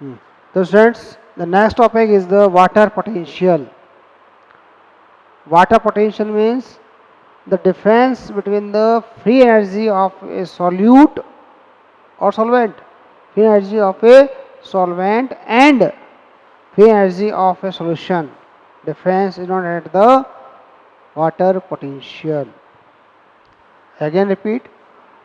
So students, the next topic is the water potential. Water potential means the difference between the free energy of a solute or solvent, free energy of a solvent and free energy of a solution. Difference is not at the water potential. Again repeat,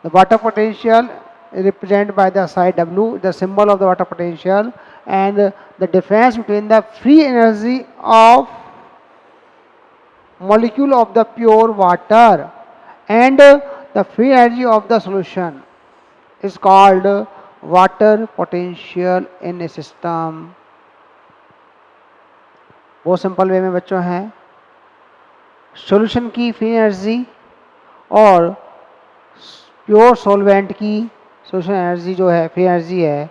the water potential is represented by the side W, the symbol of the water potential, and the difference between the free energy of molecule of the pure water and the free energy of the solution is called water potential in a system. वो simple way में बच्चों है solution की free energy और pure solvent की solution energy जो है free energy है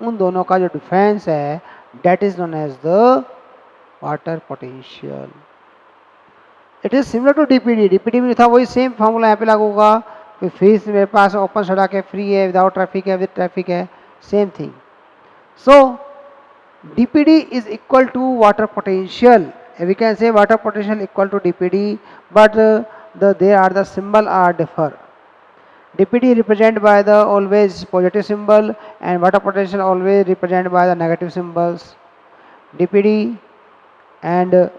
उन दोनों का जो डिफरेंस है that is known as the water potential. It is similar to DPD. DPD में था वही सेम फार्मूला यहाँ पे लागू होगा. फ्री मेरे पास ओपन सड़क है, फ्री है, विदाउट ट्रैफिक है, विद ट्रैफिक है, same thing. So dpd is equal to water potential. We can say water potential equal to dpd, but there are the symbol are differ. dpd represented by the always positive symbol and water potential always represented by the negative symbols. dpd and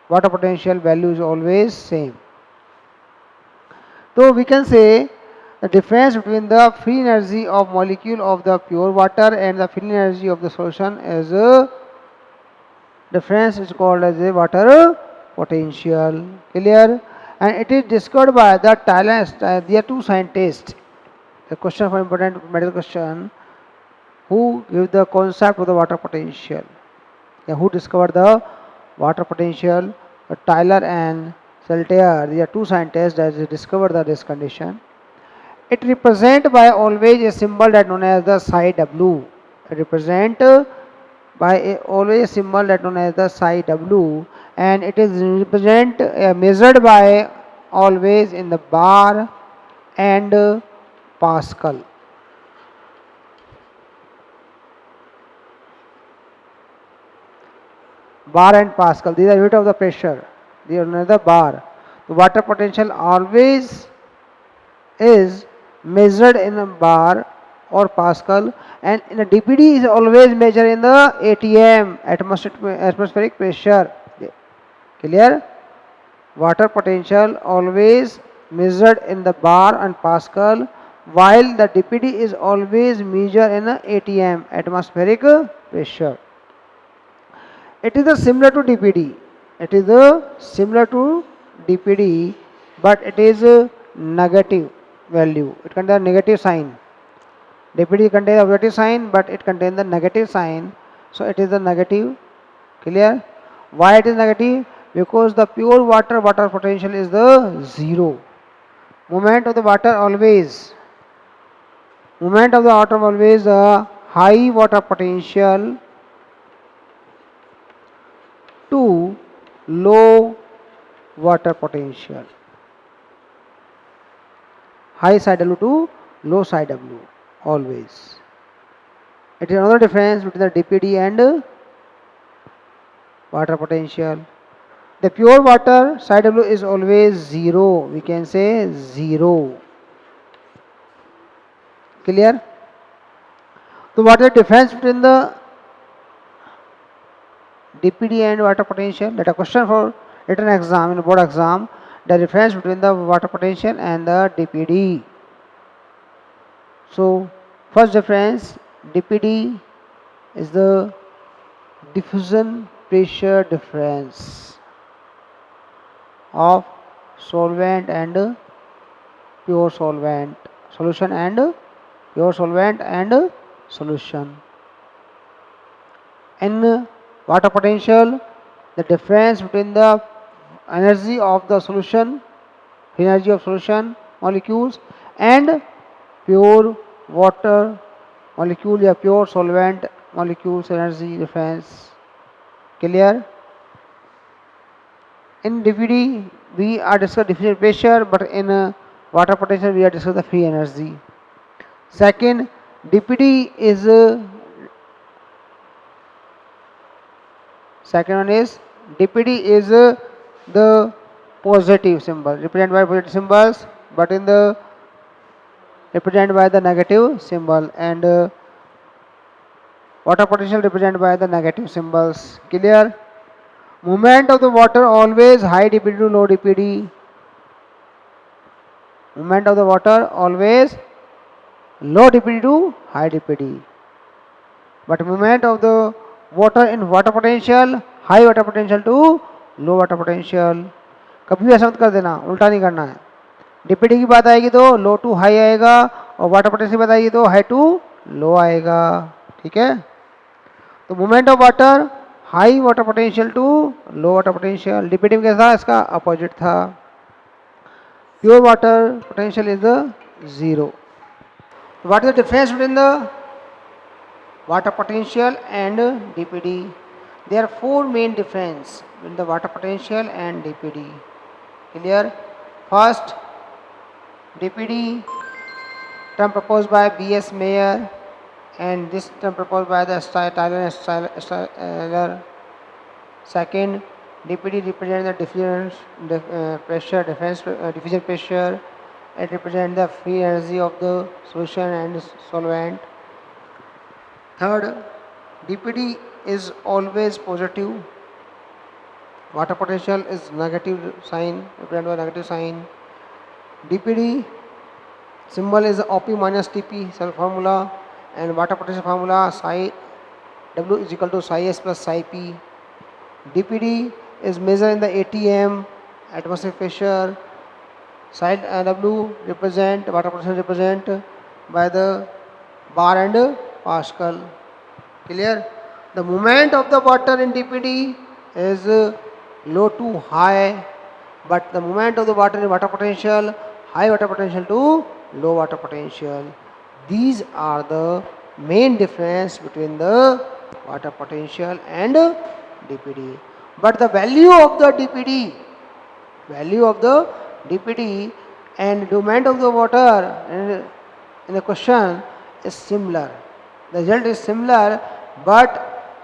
water potential value is always same. So we can say the difference between the free energy of molecule of the pure water and the free energy of the solution is a difference is called as a water potential. Clear? And it is discovered by the Thailand. There are two scientists. The question for important medical question: who give the concept of the water potential? Yeah, who discovered the water potential? Tyler and Saltair. They are two scientists that discovered this condition. It represent by always a symbol that known as the psi w. It represent by always a symbol that known as the psi w, and it is represent measured by always in the bar and Pascal. Bar and Pascal, these are unit of the pressure. They are another bar. The water potential always is measured in a bar or Pascal, and in a dpd is always measured in the atm, atmospheric pressure. Clear? Water potential always measured in the bar and Pascal, while the dpd is always measured in a atm, atmospheric pressure. It is similar to dpd. It is similar to dpd, but it is a negative value. It contains a negative sign. dpd contains a positive sign, but it contains the negative sign. So it is the negative. Clear? Why it is negative? Because the pure water potential is the zero. Movement of the water always. Movement of the water always high water potential to low water potential. High side W to low side W always. It is another difference between the dpd and water potential. The pure water side W is always zero. We can say zero. Clear? So what is the difference between the dpd and water potential? That a question for written exam in board exam. The difference between the water potential and the dpd. So first difference, dpd is the diffusion pressure difference of solvent and pure solvent, solution and pure solvent and solution. In water potential, the difference between the energy of the solution, energy of solution molecules and pure water molecule या pure solvent molecules energy difference. Clear? In dpd we are discussing diffusion pressure, but in water potential we are discussing the free energy. Second, dpd is Second one is dpd is the positive symbol, represented by positive symbols, but in the represented by the negative symbol, and water potential represented by the negative symbols. Clear? Movement of the water always high dpd to low dpd. Movement of the water always low dpd to high dpd. But movement of the water in water potential high water potential to low water potential. कभी भी ऐसा मत कर देना, उल्टा नहीं करना है. डीपीडी की बात आएगी तो लो टू हाई आएगा, और वाटर पोटेंशियल की बात आएगी तो हाई टू लो आएगा. ठीक है. तो movement of water high water potential to low water potential. DPD में कैसा था, इसका अपोजिट था. Pure water potential is the zero. What is the difference between the water potential and dpd? There are four main difference between the water potential and dpd. Clear? First, dpd term proposed by B.S. Mayer, and this term proposed by the Tyler and Stahler. Second, dpd represents the pressure diffusion pressure. It represents the free energy of the solution and solvent. Third, dpd is always positive. Water potential is negative sign, represented by negative sign. dpd symbol is op minus tp formula, and water potential formula psi w is equal to psi s plus psi p. dpd is measured in the atm, atmospheric pressure. Psi w represent water potential represent by the bar and Pascal. Clear? The movement of the water in dpd is low to high, but the movement of the water in water potential high water potential to low water potential. These are the main difference between the water potential and dpd. But the value of the dpd and movement of the water in the question is similar. The result is similar, but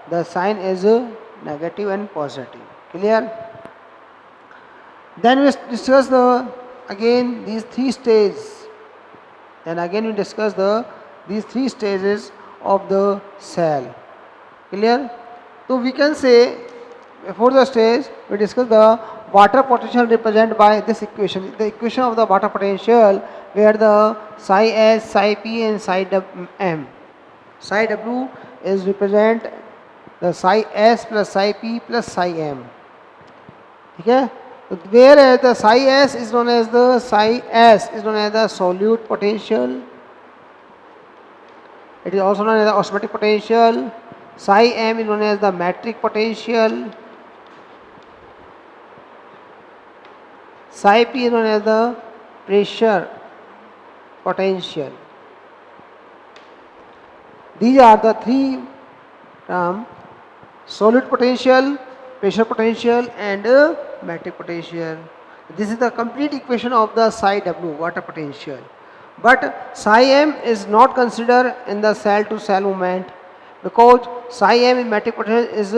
the sign is negative and positive. Clear? Then we discuss again these three stages. These three stages of the cell. Clear? So we can say before the stage we discuss the water potential represented by this equation. The equation of the water potential where the psi s, psi p and psi m. Psi w is represent the psi s plus psi p plus psi m. Okay? Whereas the psi s is known as the solute potential. It is also known as the osmotic potential. Psi m is known as the metric potential. Psi p is known as the pressure potential. These are the three terms: solute potential, pressure potential and metric potential. This is the complete equation of the psi w, water potential. But psi m is not considered in the cell to cell movement, because psi m in metric potential is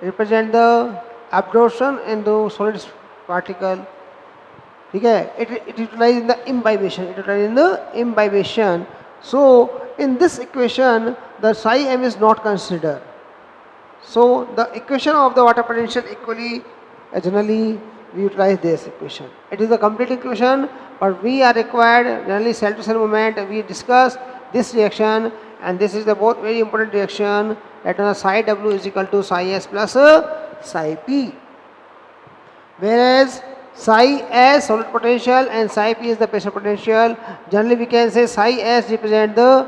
represent the absorption in the solid particle. Okay? It utilizes in the imbibition. So in this equation the psi m is not considered. So the equation of the water potential equally generally we utilize this equation. It is a complete equation, but we are required generally cell to cell movement. We discuss this reaction, and this is the both very important reaction, that psi w is equal to psi s plus psi p. Whereas psi s solute potential and psi p is the pressure potential. Generally we can say psi s represent the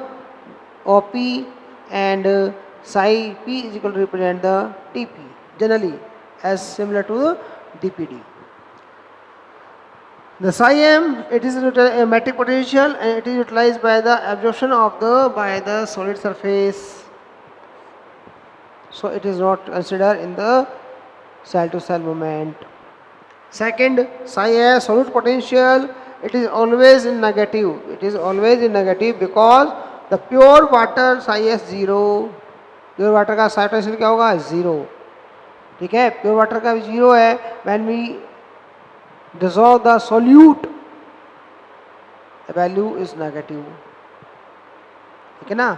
OP and psi p is equal to represent the TP, generally as similar to the dpd. The psi m, it is a metric potential and it is utilized by the absorption of by the solid surface. So it is not considered in the cell to cell movement. Second, psi s solute potential, it is always in negative. It is always in negative because the pure water psi s 0. Pure water का psi potential क्या होगा 0. ठीक है, pure water का 0 है when we dissolve the solute, the value is negative, ठीक है ना।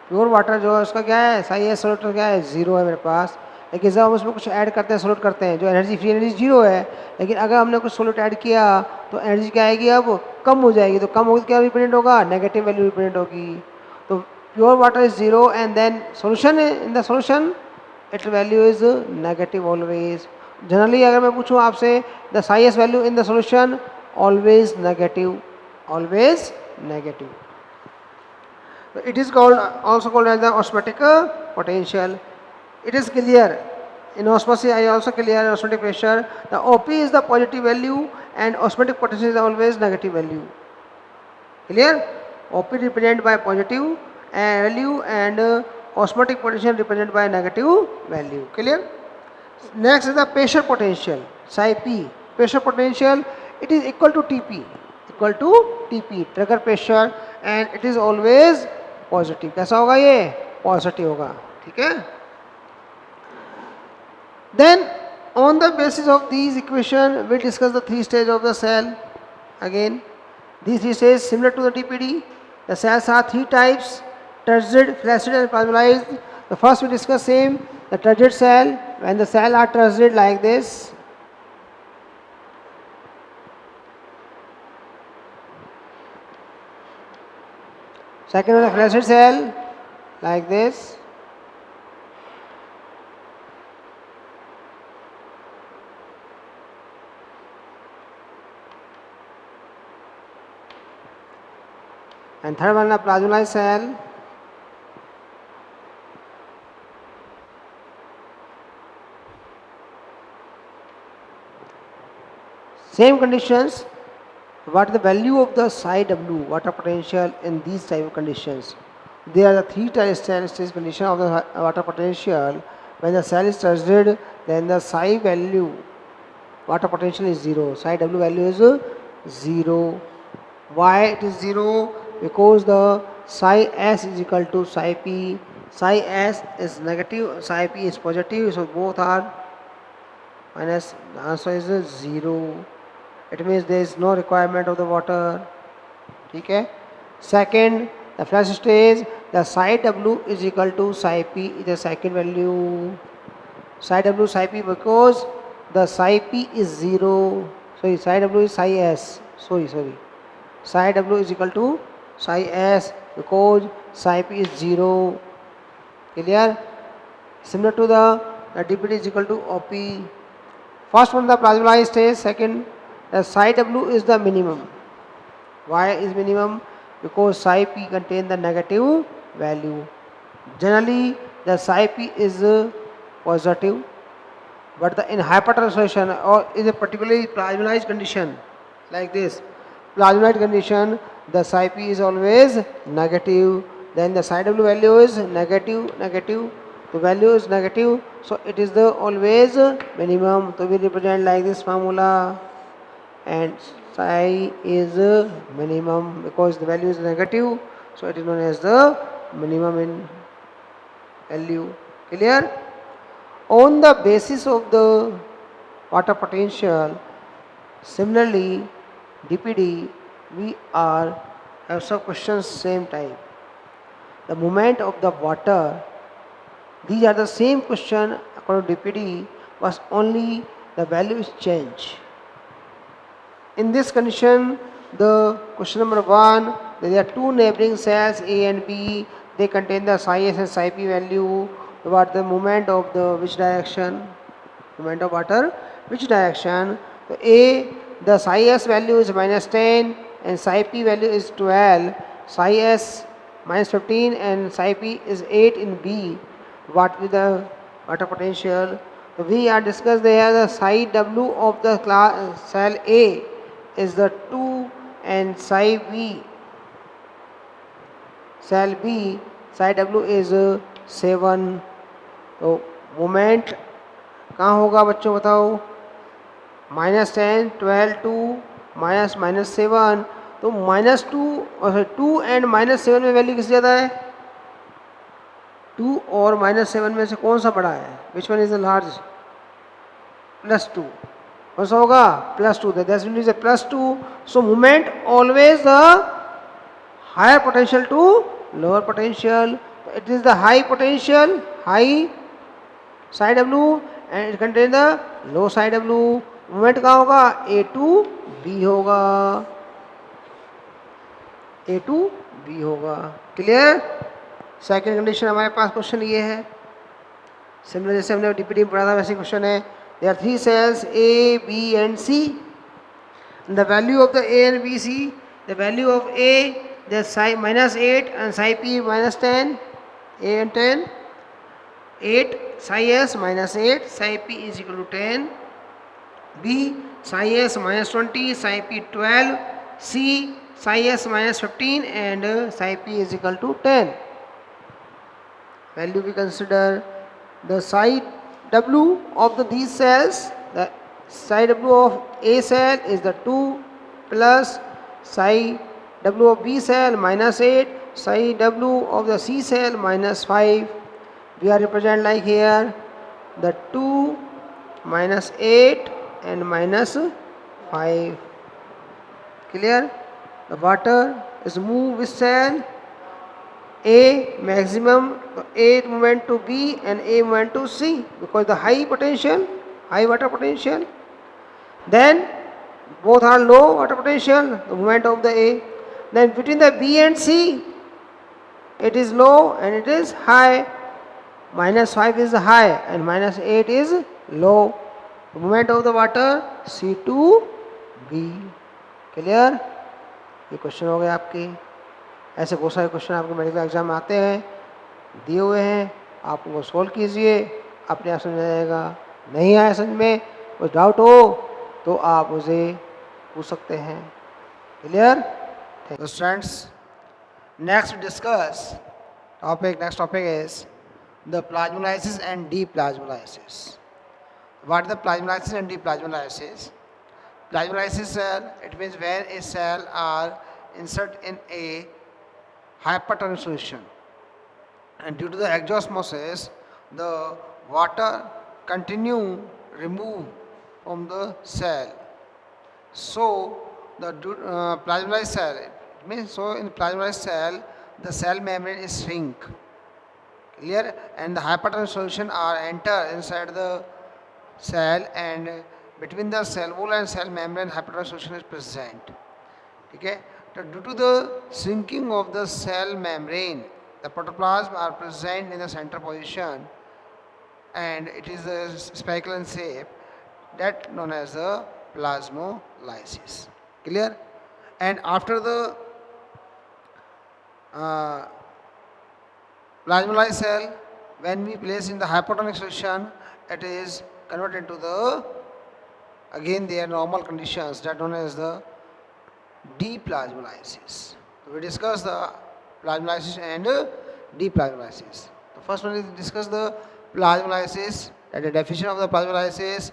प्योर वाटर जो है उसका क्या है, साई एस सोल्यूट क्या है, 0 है मेरे पास। लेकिन जब हम उसमें कुछ ऐड करते हैं, सोल्यूट करते हैं, जो एनर्जी फ्री एनर्जी 0 है, लेकिन अगर हमने कुछ सोल्यूट ऐड किया तो एनर्जी क्या आएगी, अब कम हो जाएगी। तो कम होगी तो क्या रिप्रेजेंट होगा, नेगेटिव वैल्यू रिप्रेजेंट होगी। तो pure water is 0 and then solution in the solution it value is negative always. Generally अगर मैं पूछूं आपसे, the psi s value in the solution always negative, always negative. It is called also called as the osmotic potential. It is clear in osmosis. I also clear osmotic pressure. The OP is the positive value and osmotic potential is always negative value. Clear? OP represented by positive value and osmotic potential represented by negative value. Clear? Next is the pressure potential. Psi P. Pressure potential, it is equal to TP. Equal to TP. Trigger pressure and it is always positive. कैसा होगा ये, positive होगा, ठीक है। Then on the basis of these equation we discuss the 3 stage of the cell. Again these 3 stages similar to the DPD. The cells are 3 types: turgid, flaccid and plasmolized. The first we discuss same, the turgid cell. When the cell are turgid like this, second one the flaccid cell like this, and third one the plasmolized cell. Same conditions. What is the value of the psi W water potential in these type of conditions? There are the 3 stage condition of the water potential. When the cell is turgid, then the psi value water potential is 0. Psi W value is 0. Why it is 0? Because the psi S is equal to psi P. Psi S is negative, psi P is positive, so both are minus. The answer is 0. It means there is no requirement of the water, ठीक है। Second, the flash stage, the psi W is equal to psi P is the second value. Psi W psi P because the psi P is 0. Sorry, psi W is psi S. Sorry. Psi W is equal to psi S because psi P is 0. Clear? Similar to the DPD is equal to OP. First one the plasmolized stage, second the psi W is the minimum. Why is minimum? Because psi P contain the negative value. Generally the psi P is positive, but in hyperthermal solution or is a particularly plasmolized condition like this, plasmolized condition, the psi P is always negative. Then the psi W value is negative. The value is negative, so it is the always minimum. So we represent like this formula. And psi is minimum because the value is negative, so it is known as the minimum in value. Clear? On the basis of the water potential, similarly DPD we are have some questions same type. The movement of the water, these are the same question according to DPD, was only the value is changed. In this condition, the question number 1, there are 2 neighboring cells A and B. They contain the psi S and psi P value. What the movement of the which direction? Movement of water, which direction? So A, the psi S value is minus 10 and psi P value is 12. Psi S minus 15 and psi P is 8 in B. What is the water potential? So we are discussed there the psi W of the cell A is the 2 and psi B, cell B, psi W is 7. तो moment कहाँ होगा बच्चों बताओ, -10, 12, 2, -7. तो -2 and -7 में value किससे ज़्यादा है, 2 और -7 में से कौन सा बड़ा है, which one is the large, plus two, कौन सा होगा plus two, that means plus two. So movement always the higher potential to lower potential. It is the high potential, high side W and it contain the low side W. Movement कहाँ होगा A to B होगा, A to B होगा. Clear. Second condition हमारे पास question ये है, similar जैसे हमने डीपीटी में पढ़ा था वैसे क्वेश्चन है. There are three cells A B and C. The value of the A and B C, the value of A their psi minus 8 and psi p minus 10, A and 10, 8 psi s minus 8, psi p is equal to 10, B psi s minus 20, psi p 12, C psi s minus 15 and psi p is equal to 10. Value we consider the side W of these cells. The side W of A cell is the 2 plus psi W of B cell minus 8, psi W of the C cell minus 5. We are represent like here the 2 minus 8 and minus 5. Clear. The water is moved with cell A maximum, A movement to B and A movement to C because the high potential, high water potential. Then both are low water potential, the movement of the A. Then between the B and C, it is low and it is high. Minus 5 is high and minus 8 is low. The movement of the water C to B. Clear? ये question हो गए आपके. ऐसे बहुत सारे question आपके medical exam में आते हैं, दिए हुए हैं, आप उनको सोल्व कीजिए, अपने आप समझ आएगा. नहीं आया समझ में, कोई डाउट हो तो आप मुझे पूछ सकते हैं. Clear. So students, next we discuss next topic is the plasmolysis and deplasmolysis. What is the plasmolysis and deplasmolysis? Plasmolysis cell, it means when a cell are inserted in a hypertonic solution and due to the exosmosis the water continue remove from the cell. So the plasmolyzed cell, it means so in plasmolyzed cell the cell membrane is shrink. Clear. And the hypertonic solution are enter inside the cell and between the cell wall and cell membrane hypertonic solution is present. Okay. So due to the shrinking of the cell membrane, the protoplasm are present in the center position and it is a spherical in shape, that known as the plasmolysis. Clear. And after the plasmolyzed cell, when we place in the hypertonic solution, it is converted into the again their normal conditions, that known as the deplasmolysis. So we discuss the plasmolysis and deplasmolysis. The first one is discuss the plasmolysis, that the definition of the plasmolysis.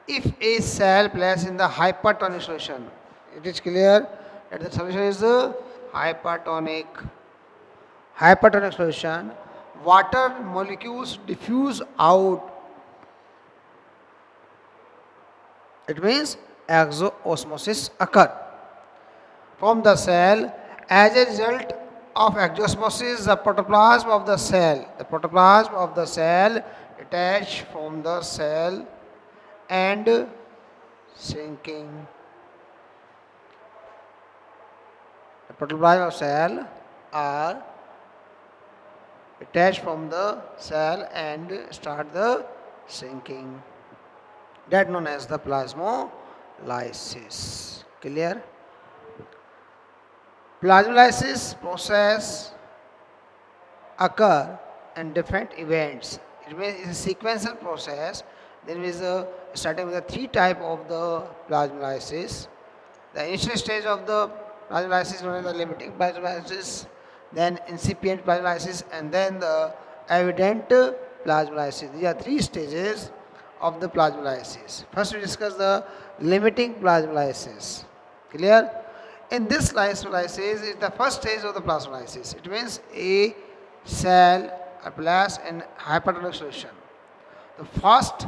If a cell placed in the hypertonic solution, it is clear that the solution is the hypertonic solution, water molecules diffuse out. It means exosmosis occur from the cell. As a result of exosmosis, the protoplasm of the cell detach from the cell and shrinking. The protoplasm of cell are detached from the cell and start the shrinking. That known as the plasmolysis. Clear? Plasmolysis process occur in different events. It means it's a sequential process. There is a starting with the three type of the plasmolysis. The initial stage of the plasmolysis known as the limiting plasmolysis, then incipient plasmolysis, and then the evident plasmolysis. These are three stages of the plasmolysis. First we discuss the limiting plasmolysis. Clear? In this plasmolysis is the first stage of the plasmolysis. It means a cell are placed in hypertonic solution. The first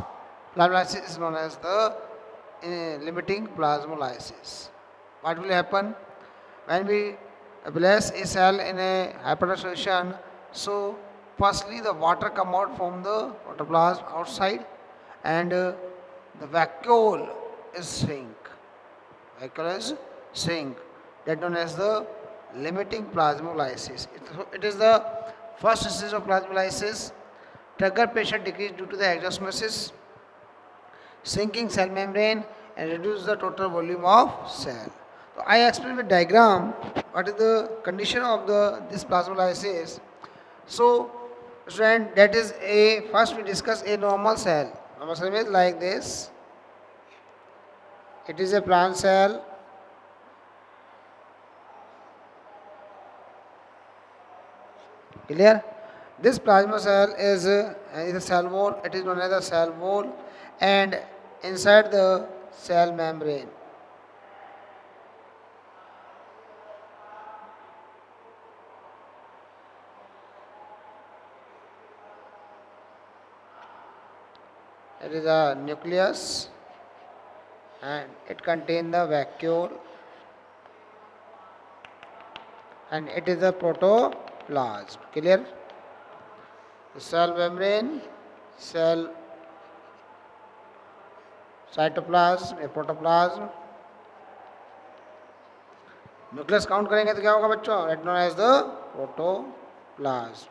Plasmolysis is known as the limiting plasmolysis. What will happen when we place a cell in a hypertonic solution? So, firstly, the water come out from the protoplasm outside, and the vacuole is shrink. Vacuole is shrink. That known as the limiting plasmolysis. It is the first stage of plasmolysis. Trigger pressure decrease due to the exosmosis, shrinking cell membrane and reduce the total volume of cell. So I explain with diagram what is the condition of this plasmolysis. So student, that is a first we discuss a normal cell. Normal cell is like this. It is a plant cell. Clear? This plasma cell is a cell wall. It is known as the cell wall, and inside the cell membrane. It is a nucleus, and it contains the vacuole, and it is a protoplasm. Clear? The cell membrane, cell cytoplasm, a protoplasm. Nucleus count करेंगे तो क्या होगा बच्चों? It known as the protoplasm,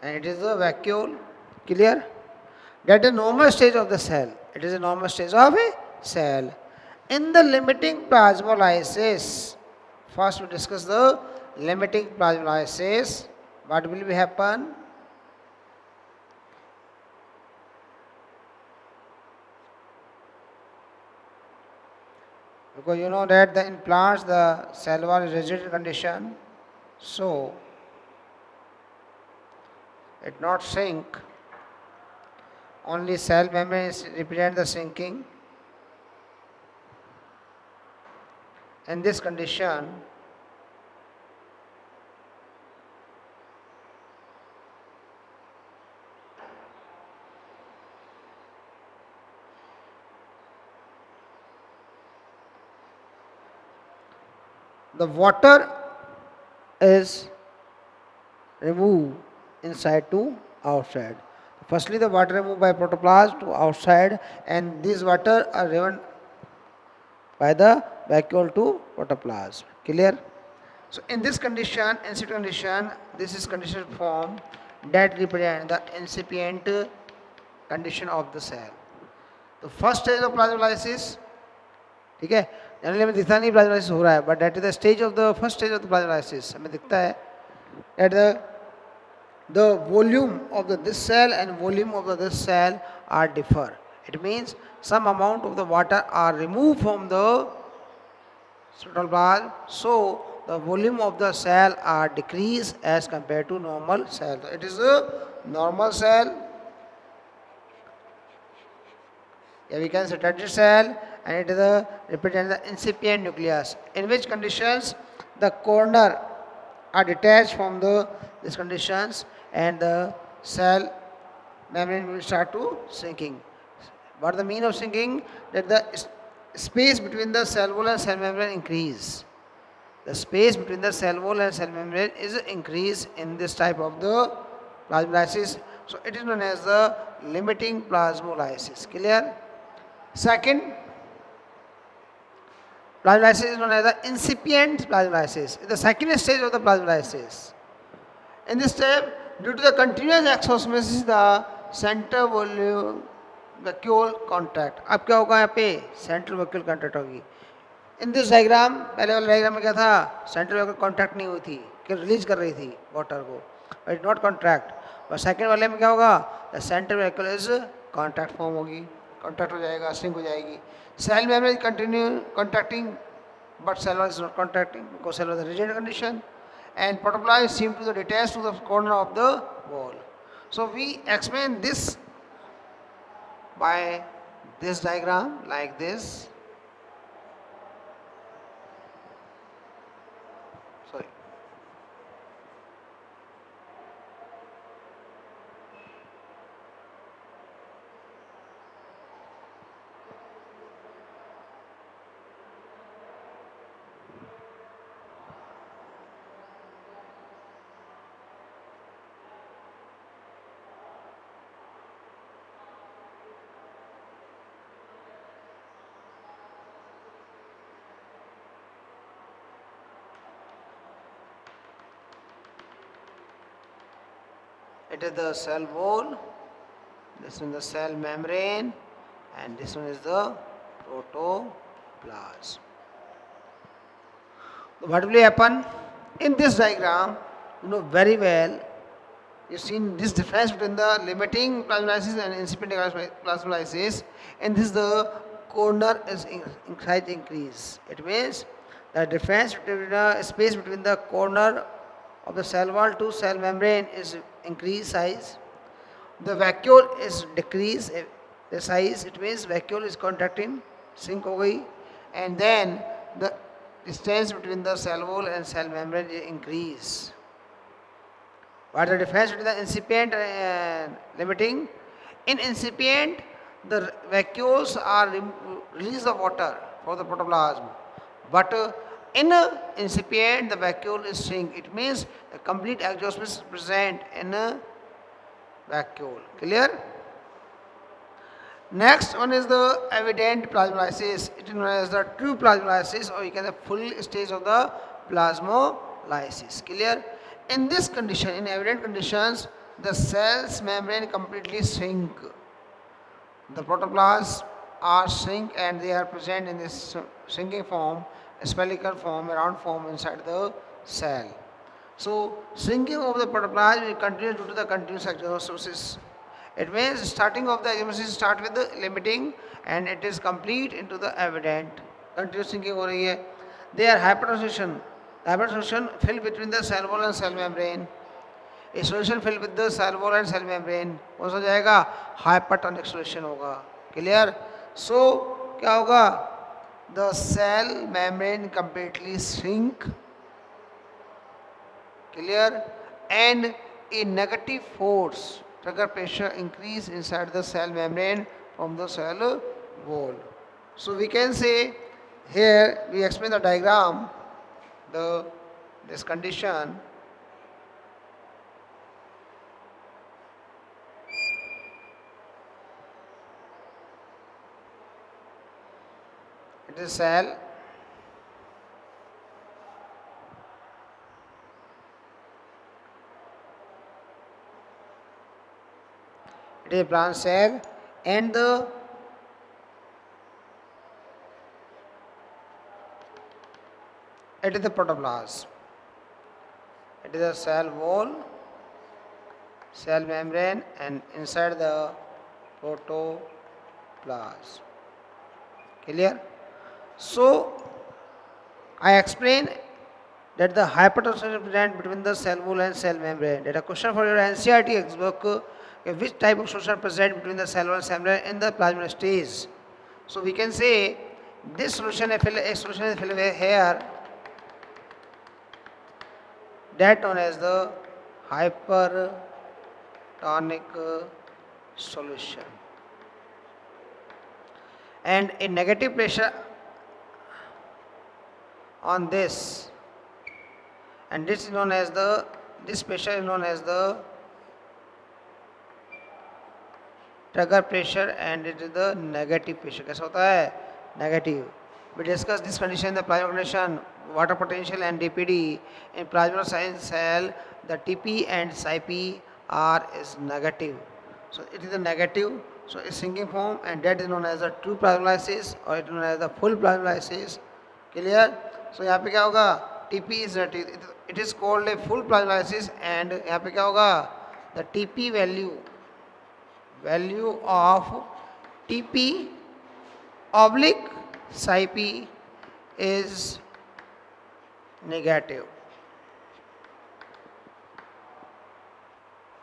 and it is the vacuole. Clear? That is normal stage of the cell. It is a normal stage of a cell. In the limiting plasmolysis, first we discuss the limiting plasmolysis. What will be happen? Because you know that in plants the cell wall is rigid condition, so it not shrink. Only cell membranes represent the shrinking. In this condition, the water is removed inside to outside. Firstly, the water removed by protoplasm to outside, and these water are driven by the vacuole to protoplasm. Clear? So, in this condition, incipient condition, this is condition form that represent the incipient condition of the cell. The first stage of plasmolysis, ठीक है, generally हमें दिखता नहीं plasmolysis हो रहा है, but that is the stage of the first stage of the plasmolysis हमें दिखता है eight the volume of this cell and volume of this cell are differ. It means some amount of the water are removed from the cytoplasm, so the volume of the cell are decreased as compared to normal cell. So it is a normal cell. Yeah, we can say turgid cell, and it is represents the incipient nucleus. In which conditions the corner are detached from these conditions, and the cell membrane will start to shrinking. What is the mean of shrinking? That the space between the cell wall and cell membrane increase. The space between the cell wall and cell membrane is increased in this type of the plasmolysis. So it is known as the limiting plasmolysis. Clear? Second, plasmolysis is known as the incipient plasmolysis. It's the second stage of the plasmolysis. In this step, due to the continuous exosmosis, the center volume vacuole contract. अब क्या होगा यहाँ पे? Central vacuole contract होगी. In this diagram, पहले वाले diagram में क्या था? Central vacuole contract नहीं हुई थी, कि release कर रही थी water को, but it not contract. और second वाले में क्या होगा? The central vacuole is contract form होगी, contract हो जाएगा, shrink हो जाएगी. Cell membrane continue contracting, but cell wall is not contracting because cell wall is a rigid condition, and protoplasm seem to the detached to the corner of the wall. So we explain this by this diagram like this. Sorry. It is the cell wall, this one is the cell membrane, and this one is the protoplasm. What will happen? In this diagram, you know very well, you've seen this difference between the limiting plasmolysis and incipient plasmolysis, and this is the corner is size increase. It means the difference between the space between the corner of the cell wall to cell membrane is increased size. The vacuole is decrease the size. It means vacuole is contracting, shrink हो गई, and then the distance between the cell wall and cell membrane is increase. What is the difference between the incipient and limiting? In incipient, the vacuoles are release of water for the protoplasm, but in incipient the vacuole is shrink. It means the complete exhaustion is present in a vacuole. Clear? Next one is the evident plasmolysis. It is known as the true plasmolysis, or you can say full stage of the plasmolysis. Clear? In this condition, in evident conditions, the cell's membrane completely shrink. The protoplasm are shrink and they are present in this shrinking form, a spherical form, a round form inside the cell. So, shrinking of the protoplasm will continue due to the continuous exososis. It means starting of the exososis start with the limiting and it is complete into the evident. Continuous shrinking हो रही है. There hypertonic hypertonic fill between the cell wall and cell membrane. A solution filled with the cell wall and cell membrane कौन सा जाएगा? Hypertonic solution होगा. Clear? So क्या होगा? The cell membrane completely shrink. Clear? And a negative force trigger pressure increase inside the cell membrane from the cell wall. So we can say here we explain the diagram, this condition. It is cell. It is a plant cell and it is the protoplasm. It is a cell wall, cell membrane, and inside the protoplasm. Clear? So I explain that the hypertonic is present between the cell wall and cell membrane. That a question for your NCERT textbook: which type of solution present between the cell wall and cell membrane in the plasma stage? So we can say this solution is filled here, that known as the hypertonic solution, and a negative pressure on this, and this is known as the, this pressure is known as the trigger pressure, and it is the negative pressure. कैसा होता है? Negative. We discuss this condition in the plasma condition, water potential and DPD. In plasma cell, the TP and Ψp are is negative. So it is the negative. So it's sinking form, and that is known as the true plasmolysis, or it is known as the full plasmolysis. Clear? So यहाँ पे क्या होगा? TP is it is called a full plasmolysis, and यहाँ पे क्या होगा? The TP value of TP oblique Ψp is negative.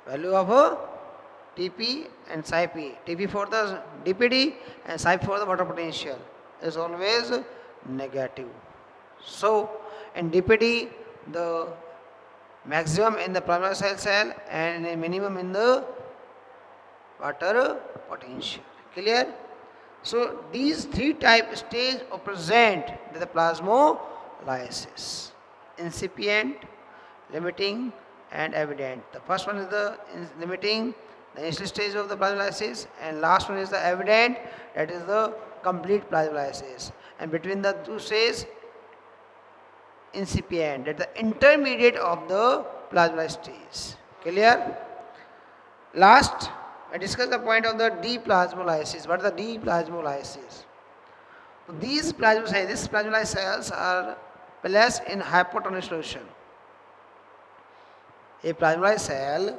Value of TP and Ψp, TP for the DPD and Ψp for the water potential, is always negative. So in DPD, the maximum in the primary cell and a minimum in the water potential. Clear? So these three type stage are present in the plasmolysis: incipient, limiting, and evident. The first one is the limiting, the initial stage of the plasmolysis, and last one is the evident, that is the complete plasmolysis. And between the two stages, incipient, that is the intermediate of the plasmolysis stage. Clear? Last, I discuss the point of the deplasmolysis. What is the deplasmolysis? So these plasmocytes, these plasmolyzed cells are placed in hypotonic solution. A plasmolyzed cell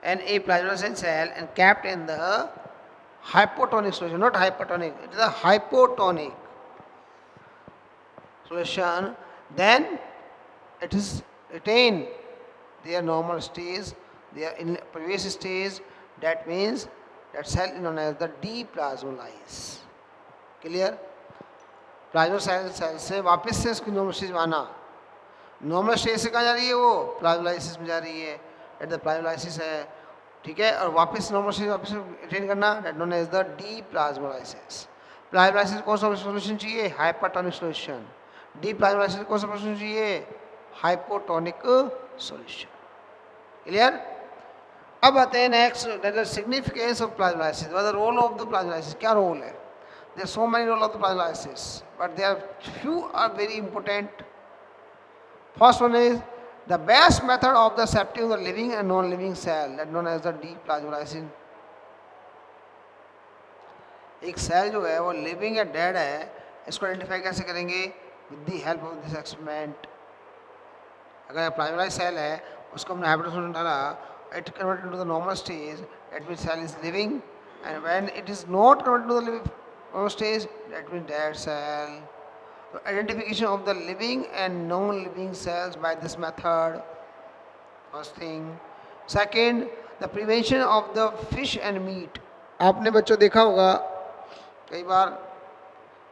and a plasmolyzed cell and kept in the hypotonic solution, not hypertonic. It is a hypotonic solution. Then it is retained their normal stage, their in previous stage. That means that cell is known as the deplasmolysis. Clear? Plasma cell से वापस से उसकी normal stage में आना. Normal stage से कहाँ जा रही है वो? प्लाज्मोलाइसिस में जा रही है. दैट द प्लाज्मोलाइसिस है. ठीक है. और वापस नॉर्मल स्टेज वापस अटेन करना, that known as the deplasmolysis. Plasmolysis कौन सा सॉल्यूशन चाहिए? Hypertonic solution. डीप्लाज्मोलाइसिस कौन सा सॉल्यूशन चाहिए? Hypotonic solution. क्लियर? अब आते हैं next, that the significance of plasmolysis. What the role of the plasmolysis? क्या रोल है? There are so many roles of the plasmolysis, but there are few are very important. First one is the best method of the separating the living and non-living cell, that known as the deplasmolysis. एक cell जो है वो living या dead है, इसको identify कैसे करेंगे? With the help of this experiment. अगर प्लाज्मोलाइज सेल है, उसको हमने हाइब्रिड डाला, it converted into the normal stage, that means cell is living. And when it is not converted to the living stage, that means dead cell. So identification of the living and non-living cells by this method. First thing. Second, the prevention of the fish and meat. आपने बच्चों देखा होगा कई बार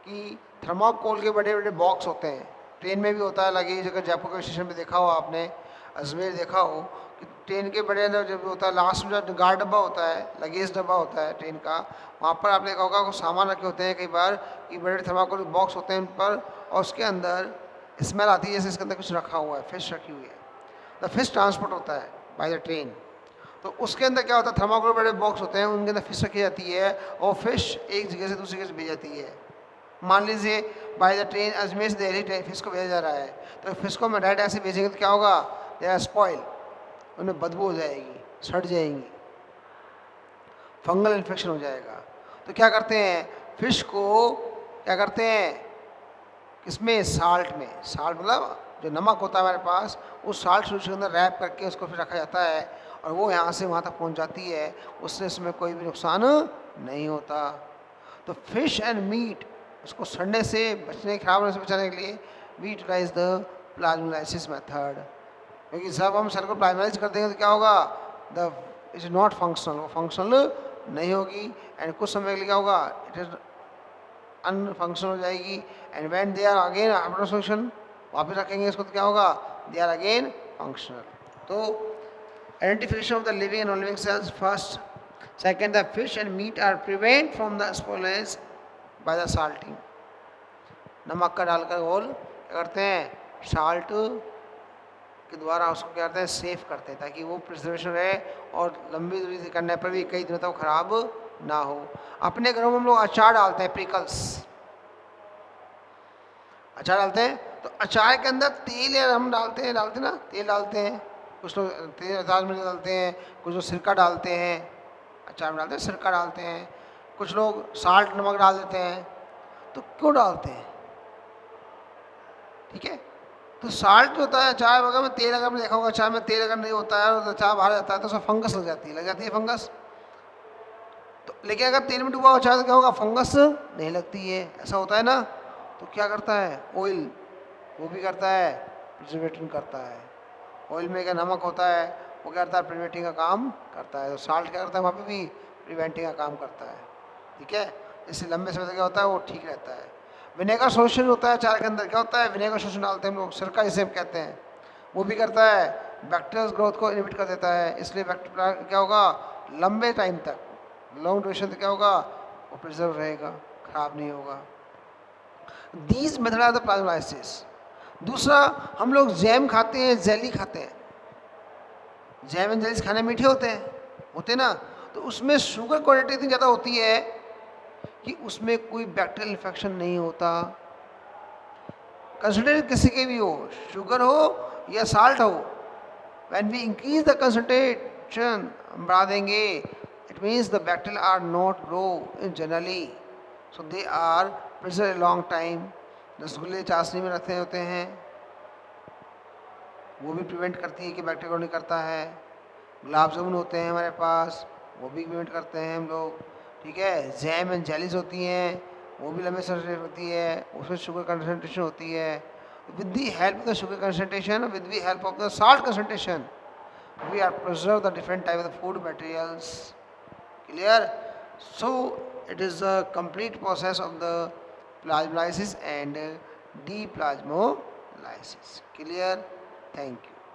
कि thermocol के बड़े बड़े box होते हैं. ट्रेन में भी होता है, लगेज. अगर जयपुर के स्टेशन पे देखा हो आपने, अजमेर देखा हो कि ट्रेन के बड़े अंदर जब होता है लास्ट में जो गार्ड डब्बा होता है, लगेज डब्बा होता है ट्रेन का, वहाँ पर आपने देखा होगा कुछ सामान रखे होते हैं कई बार कि बड़े थर्माकोल बॉक्स होते हैं उन पर, और उसके अंदर स्मेल आती है जैसे इसके अंदर कुछ रखा हुआ है, फिश रखी हुई है. द फिश ट्रांसपोर्ट होता है बाय द ट्रेन. तो उसके अंदर क्या होता है? थर्माकोल बड़े बॉक्स होते हैं, उनके अंदर फिश रखी जाती है और फिश एक जगह से दूसरी जगह से भेजी जाती है. मान लीजिए बाय द ट्रेन अजमेर से दिल्ली फिश को भेजा जा रहा है, तो फिश को हम डायरेक्ट ऐसे भेजेंगे तो क्या होगा? दे आर स्पॉइल, उनमें बदबू हो जाएगी, सड़ जाएंगी, फंगल इन्फेक्शन हो जाएगा. तो क्या करते हैं? फिश को क्या करते हैं? किसमें? साल्ट में. साल्ट मतलब जो नमक होता है हमारे पास, उस साल्ट सोल्यूशन के अंदर रैप करके उसको फिर रखा जाता है और वो यहाँ से वहाँ तक पहुँच जाती है. उससे इसमें कोई भी नुकसान नहीं होता. तो फिश एंड मीट, उसको सड़ने से बचने, खराब होने से बचाने के लिए we utilise the plasmolysis method. क्योंकि जब हम सेल को प्लाज्मोलाइज कर देंगे तो क्या होगा? द इज नॉट फंक्शनल, वो फंक्शनल नहीं होगी. एंड कुछ समय के लिए क्या होगा? इट इज अनफंक्शनल हो जाएगी. And when they are again after solution, वापस रखेंगे इसको तो क्या होगा? They are again functional. तो identification of the living and non living cells first. Second, the fish and meat are prevent from the spoilage by the salting. नमक का डालकर घोल क्या करते हैं? साल्ट के द्वारा उसको क्या करते हैं? सेफ करते हैं, ताकि वो प्रिजर्वेशन रहे और लंबी दूरी से करने पर भी कई दिनों तक खराब ना हो. अपने घरों में हम लोग अचार डालते हैं, पिकल्स अचार डालते हैं. तो अचार के अंदर तेल या हम डालते ना, तेल डालते हैं. कुछ लोग तेल अचार में डालते हैं, कुछ लोग सिरका डालते हैं, अचार में डालते हैं सिरका डालते हैं. कुछ लोग साल्ट नमक डाल देते हैं. तो क्यों डालते हैं? ठीक है. तो साल्ट जो होता है अचार वगैरह में, तेल अगर आपने देखा होगा अचार में तेल अगर नहीं होता है और अचार बाहर जाता है तो उसमें फंगस लग जाती है फंगस. तो लेकिन अगर तेल में डूबा अचार तो क्या होगा? फंगस नहीं लगती है. ऐसा होता है ना. तो क्या करता है? ऑयल वो भी करता है, प्रिजर्वेटिंग करता है. ऑयल में क्या नमक होता है, वो क्या करता है? प्रिवेंटिंग का काम करता है. तो साल्ट क्या करता है? वहाँ पे भी प्रिवेंटिंग का काम करता है. ठीक है. इससे लंबे समय तक क्या होता है? वो ठीक रहता है. विनेगर सोल्यूशन होता है अचार के अंदर, क्या होता है? विनेगर सोल्यूशन डालते हैं हम लोग, सिरका जिसे हम कहते हैं, वो भी करता है बैक्टीरियल ग्रोथ को इनहिबिट कर देता है. इसलिए बैक्टीरिया क्या होगा? लंबे टाइम तक, लॉन्ग ड्यूरेशन तक क्या होगा? वो प्रिजर्व रहेगा, खराब नहीं होगा. These method are the plasmolysis. दूसरा, हम लोग जैम खाते हैं, जेली खाते हैं. जैम एंड जेलीज खाने मीठे होते हैं ना. तो उसमें शुगर क्वांटिटी इतनी ज़्यादा होती है कि उसमें कोई बैक्टीरियल इन्फेक्शन नहीं होता. कंसंट्रेट किसी के भी हो, शुगर हो या साल्ट हो, when we increase the concentrate concentration बढ़ा देंगे, it means the bacteria are not grow in generally, so they are preserve a long time. रसगुल्ले चाशनी में रखे होते हैं, वो भी प्रिवेंट करती है कि बैक्टीरिया ग्रो नहीं करता है। गुलाब जामुन होते हैं हमारे पास, वो भी प्रिवेंट करते हैं हम लोग, ठीक है। जैम एंड जेलीज होती हैं, वो भी लंबे समय होती है, उसमें शुगर कंसनट्रेशन होती है। With the help of the sugar concentration, with the help of the salt concentration, we are preserve the different type of the food materials. Clear? So it is a complete process of the plasmolysis and deplasmolysis. Clear? Thank you.